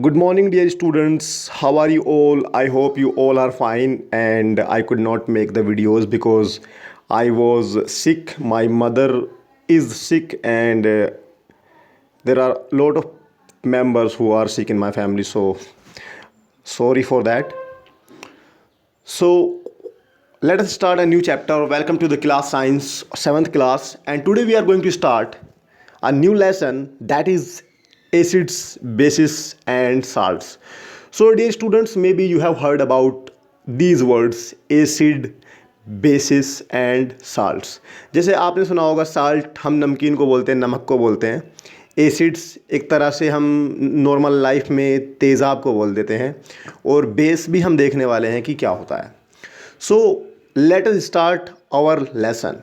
Good morning, dear students. How are you all? I hope you all are fine. And I could not make the videos because I was sick. My mother is sick, and there are a lot of members who are sick in my family. So sorry for that. So let us start a new chapter. Welcome to the class science 7th class, and today we are going to start a new lesson, that is acids, bases and salts. So dear students, maybe you have heard about these words acid, basis and salts. जैसे आपने सुना होगा salt हम नमकीन को बोलते हैं, नमक को बोलते हैं. एसिड्स एक तरह से हम नॉर्मल लाइफ में तेज़ाब को बोल देते हैं, और बेस भी हम देखने वाले हैं कि क्या होता है. So let us start our lesson.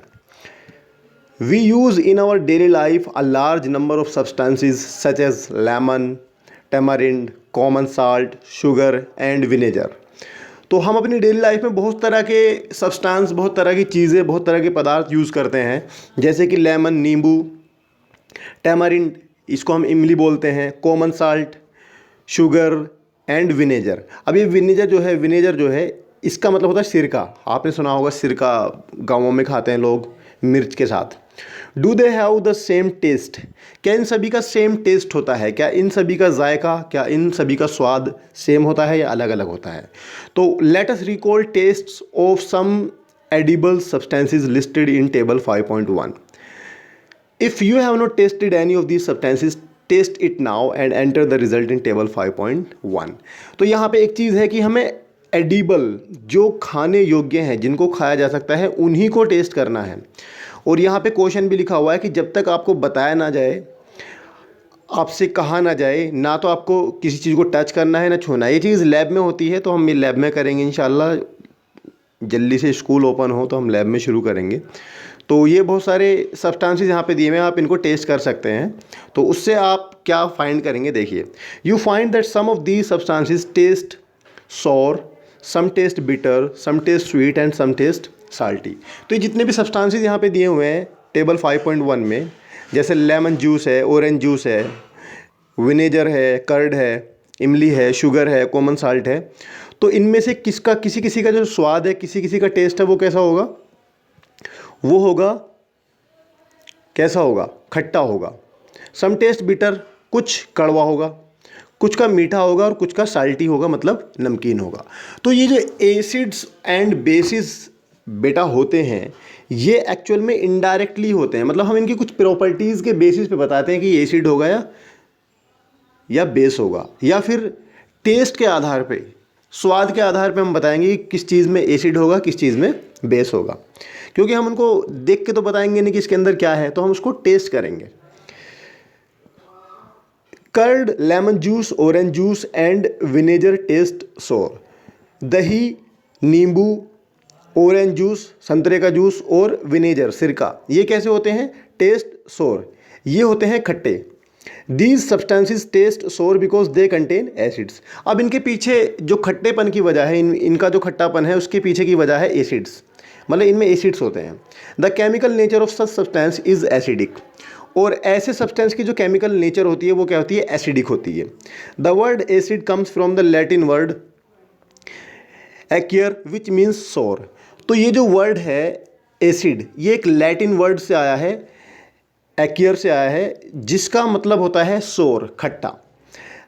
We use in our daily life a large number of substances such as lemon, tamarind, common salt, sugar and vinegar. तो हम अपनी डेली लाइफ में बहुत तरह के सब्सटेंस, बहुत तरह की चीज़ें, बहुत तरह के पदार्थ यूज़ करते हैं, जैसे कि लेमन नींबू, टैमरिंड इसको हम इमली बोलते हैं, common salt, sugar and vinegar. अब ये विनेगर जो है इसका मतलब होता है सिरका. आपने सुना होगा सिरका गाँवों में खाते हैं लोग मिर्च के साथ. Do they have the same taste? क्या इन सभी का सेम टेस्ट होता है? क्या इन सभी का जायका, क्या इन सभी का स्वाद सेम होता है या अलग अलग होता है? तो let us recall tastes of some edible substances listed in table 5.1. If you have not tasted any of these substances, taste it now and enter the result in table 5.1. तो यहाँ पे एक चीज़ है कि हमें एडिबल, जो खाने योग्य हैं, जिनको खाया जा सकता है, उन्हीं को टेस्ट करना है. और यहाँ पे क्वेश्चन भी लिखा हुआ है कि जब तक आपको बताया ना जाए, आपसे कहा ना जाए, ना तो आपको किसी चीज़ को टच करना है ना छूना है. ये चीज़ लैब में होती है, तो हम लैब में करेंगे इंशाल्लाह. जल्दी से स्कूल ओपन हो तो हम लैब में शुरू करेंगे. तो ये बहुत सारे सब्सटेंसेस यहाँ पे दिए हुए हैं, आप इनको टेस्ट कर सकते हैं. तो उससे आप क्या फाइंड करेंगे, देखिए. You find that some of these substances taste sour, some taste bitter, some taste sweet and some taste salty. तो ये जितने भी सब्सटेंसेस यहाँ पे दिए हुए हैं टेबल 5.1 में, जैसे लेमन जूस है, ऑरेंज जूस है, विनेगर है, कर्ड है, इमली है, शुगर है, कॉमन साल्ट है, तो इनमें से किसका, किसी किसी का जो स्वाद है, किसी किसी का टेस्ट है, वो कैसा होगा? वो होगा, कैसा होगा? खट्टा होगा. सम टेस्ट बिटर, कुछ कड़वा होगा, कुछ का मीठा होगा और कुछ का साल्टी होगा, मतलब नमकीन होगा. तो ये जो एसिड्स एंड बेसिस बेटा होते हैं, ये एक्चुअल में इनडायरेक्टली होते हैं. मतलब हम इनकी कुछ प्रॉपर्टीज़ के बेसिस पे बताते हैं कि ये एसिड होगा या बेस होगा, या फिर टेस्ट के आधार पे, स्वाद के आधार पे हम बताएंगे कि किस चीज़ में एसिड होगा, किस चीज़ में बेस होगा. क्योंकि हम उनको देख के तो बताएंगे नहीं कि इसके अंदर क्या है, तो हम उसको टेस्ट करेंगे. Curd, lemon juice, orange juice and vinegar taste sour. दही, नींबू, ऑरेंज जूस, संतरे का जूस और विनेगर, सिरका, ये कैसे होते हैं? टेस्ट सोर. ये होते हैं खट्टे. दीज सब्सटेंसेस टेस्ट सोर बिकॉज दे कंटेन एसिड्स. अब इनके पीछे जो खट्टेपन की वजह है, इनका जो खट्टापन है, उसके पीछे की वजह है एसिड्स. मतलब इनमें एसिड्स होते हैं. The chemical nature of such substance is acidic. और ऐसे सब्सटेंस की जो केमिकल नेचर होती है वो क्या होती है? एसिडिक होती है. The word acid comes from the Latin word acere which means sour. तो ये जो वर्ड है एसिड, ये एक लैटिन वर्ड से आया है, एक्यर से आया है, जिसका मतलब होता है सोर, खट्टा.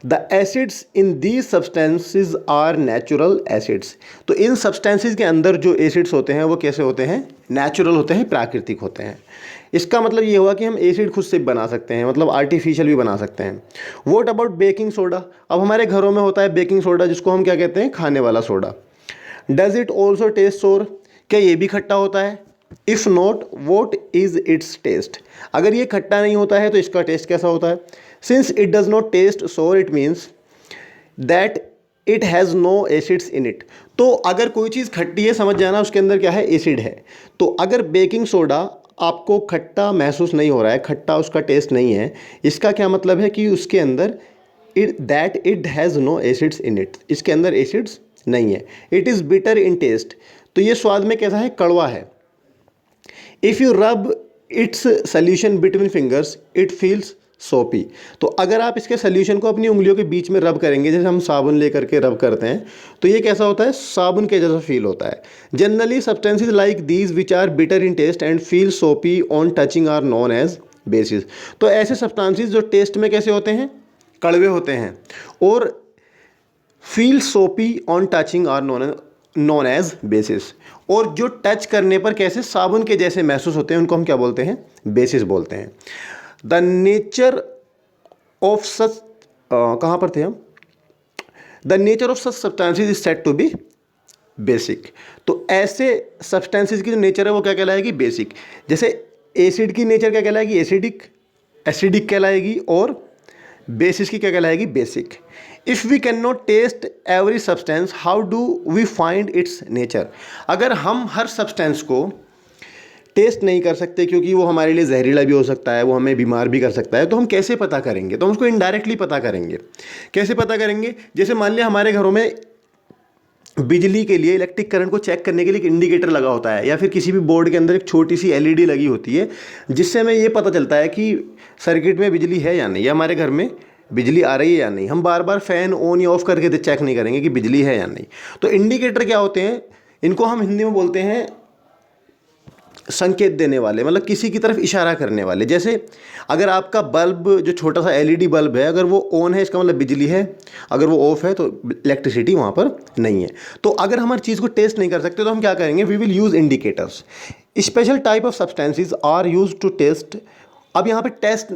The acids in these substances are natural acids. तो इन सब्सटेंसेज के अंदर जो एसिड्स होते हैं वो कैसे होते हैं? नेचुरल होते हैं, प्राकृतिक होते हैं. इसका मतलब ये हुआ कि हम एसिड खुद से बना सकते हैं, मतलब आर्टिफिशियल भी बना सकते हैं. What about baking soda? अब हमारे घरों में होता है बेकिंग सोडा, जिसको हम क्या कहते हैं? खाने वाला soda. Does it also taste sour? क्या ये भी खट्टा होता है? If not, what is its taste? अगर ये खट्टा नहीं होता है तो इसका टेस्ट कैसा होता है? Since it does not taste sour, it means that it has no acids in it. तो अगर कोई चीज़ खट्टी है, समझ जाना उसके अंदर क्या है? एसिड है. तो अगर बेकिंग सोडा आपको खट्टा महसूस नहीं हो रहा है, खट्टा उसका टेस्ट नहीं है, इसका क्या मतलब है? कि उसके अंदर it has no acids in it, इसके अंदर एसिड्स नहीं है. It is bitter in taste. तो ये स्वाद में कैसा है? कड़वा है. If you rub its solution between fingers, it feels soapy. तो अगर आप इसके सोल्यूशन को अपनी उंगलियों के बीच में रब करेंगे, जैसे हम साबुन लेकर के रब करते हैं, तो ये कैसा होता है, साबुन के जैसा फील होता है। Generally substances like these which are bitter in taste and feel soapy on touching are known as bases. तो ऐसे सब्सटेंसेज जो टेस्ट में कैसे होते हैं, कड़वे होते हैं, और feel soapy on touching are known as bases, और जो टच करने पर कैसे साबुन के जैसे महसूस होते हैं, उनको हम क्या बोलते हैं, बेसिस बोलते हैं। द नेचर ऑफ सच, कहाँ पर थे हम, the nature of such substances is said to be basic. तो ऐसे सब्सटेंसेज की जो नेचर है वो क्या कहलाएगी, बेसिक। जैसे एसिड की नेचर क्या कहलाएगी, एसिडिक, एसिडिक कहलाएगी, और बेसिस की क्या कहलाएगी, basic. If we can not taste every substance how do we find its nature. अगर हम हर सब्सटेंस को टेस्ट नहीं कर सकते, क्योंकि वो हमारे लिए जहरीला भी हो सकता है, वो हमें बीमार भी कर सकता है, तो हम कैसे पता करेंगे, तो हम उसको इनडायरेक्टली पता करेंगे। कैसे पता करेंगे, जैसे मान लिया हमारे घरों में बिजली के लिए, इलेक्ट्रिक करंट को चेक करने के लिए एक इंडिकेटर लगा होता है, या फिर किसी भी बोर्ड के अंदर एक छोटी सी एलईडी लगी होती है, जिससे हमें ये पता चलता है कि सर्किट में बिजली है या नहीं, या हमारे घर में बिजली आ रही है या नहीं। हम बार बार फ़ैन ऑन या ऑफ करके चेक नहीं करेंगे कि बिजली है या नहीं। तो इंडिकेटर क्या होते हैं, इनको हम हिंदी में बोलते हैं संकेत देने वाले, मतलब किसी की तरफ इशारा करने वाले। जैसे अगर आपका बल्ब जो छोटा सा एलईडी बल्ब है, अगर वो ऑन है इसका मतलब बिजली है, अगर वो ऑफ है तो इलेक्ट्रिसिटी वहाँ पर नहीं है। तो अगर हम हर चीज़ को टेस्ट नहीं कर सकते तो हम क्या करेंगे, we will use indicators. Special type of substances are use to test. अब यहाँ पे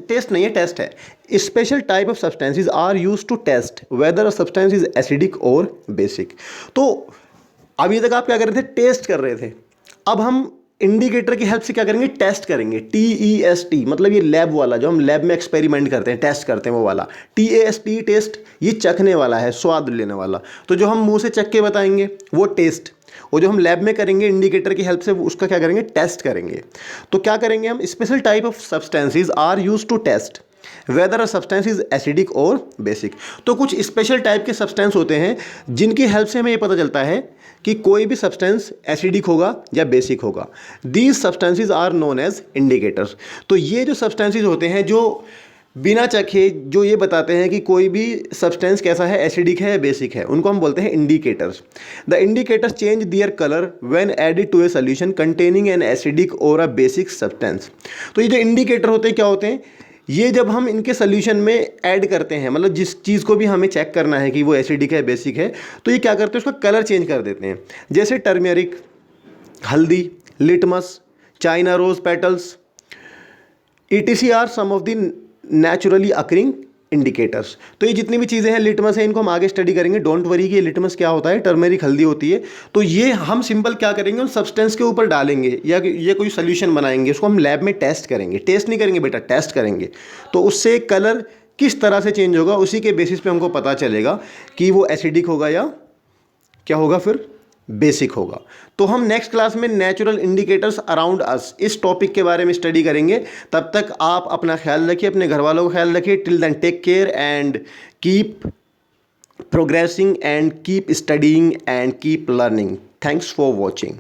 टेस्ट नहीं है, टेस्ट है। Special type of substances are use to test whether a substance is acidic और बेसिक। तो अभी तक आप क्या कर रहे थे, टेस्ट कर रहे थे। अब हम इंडिकेटर की हेल्प से क्या करेंगे, टेस्ट करेंगे। TEST मतलब ये लैब वाला, जो हम लैब में एक्सपेरिमेंट करते हैं, टेस्ट करते हैं, वो वाला। TAST टेस्ट, ये चखने वाला है, स्वाद लेने वाला। तो जो हम मुंह से चख के बताएंगे वो टेस्ट, और जो हम लैब में करेंगे इंडिकेटर की हेल्प से, उसका क्या करेंगे, टेस्ट करेंगे। तो क्या करेंगे हम, special type of substances are use to test whether a substance is acidic और बेसिक। तो कुछ स्पेशल टाइप के सब्सटेंस होते हैं जिनकी हेल्प से हमें ये पता चलता है कि कोई भी सब्सटेंस एसिडिक होगा या बेसिक होगा। These substances are known as indicators. तो ये जो सब्सटेंसेज होते हैं जो बिना चखे जो ये बताते हैं कि कोई भी सब्सटेंस कैसा है, एसिडिक है या बेसिक है, उनको हम बोलते हैं indicators. The indicators change their colour when added to a solution containing an acidic और अ बेसिक सब्सटेंस। तो ये जो इंडिकेटर होते हैं क्या होते हैं, ये जब हम इनके सोल्यूशन में ऐड करते हैं, मतलब जिस चीज़ को भी हमें चेक करना है कि वो एसिडिक है बेसिक है, तो ये क्या करते हैं, उसका कलर चेंज कर देते हैं। जैसे टर्मेरिक, हल्दी, litmus, China rose petals, ETC are some of the naturally occurring indicators. तो ये जितनी भी चीज़ें हैं, लिटमस है, इनको हम आगे स्टडी करेंगे, डोंट वरी कि ये लिटमस क्या होता है, टर्मेरिक हल्दी होती है। तो ये हम सिंपल क्या करेंगे, उन सब्सटेंस के ऊपर डालेंगे या ये कोई सोल्यूशन बनाएंगे, उसको हम लैब में टेस्ट करेंगे। टेस्ट नहीं करेंगे बेटा, टेस्ट करेंगे। तो उससे कलर किस तरह से चेंज होगा, उसी के बेसिस पे हमको पता चलेगा कि वो एसिडिक होगा या क्या होगा, फिर बेसिक होगा। तो हम नेक्स्ट क्लास में नेचुरल इंडिकेटर्स अराउंड अस, इस टॉपिक के बारे में स्टडी करेंगे। तब तक आप अपना ख्याल रखिए, अपने घर वालों का ख्याल रखिए। Till then take care and keep progressing and keep studying and keep learning. Thanks for watching.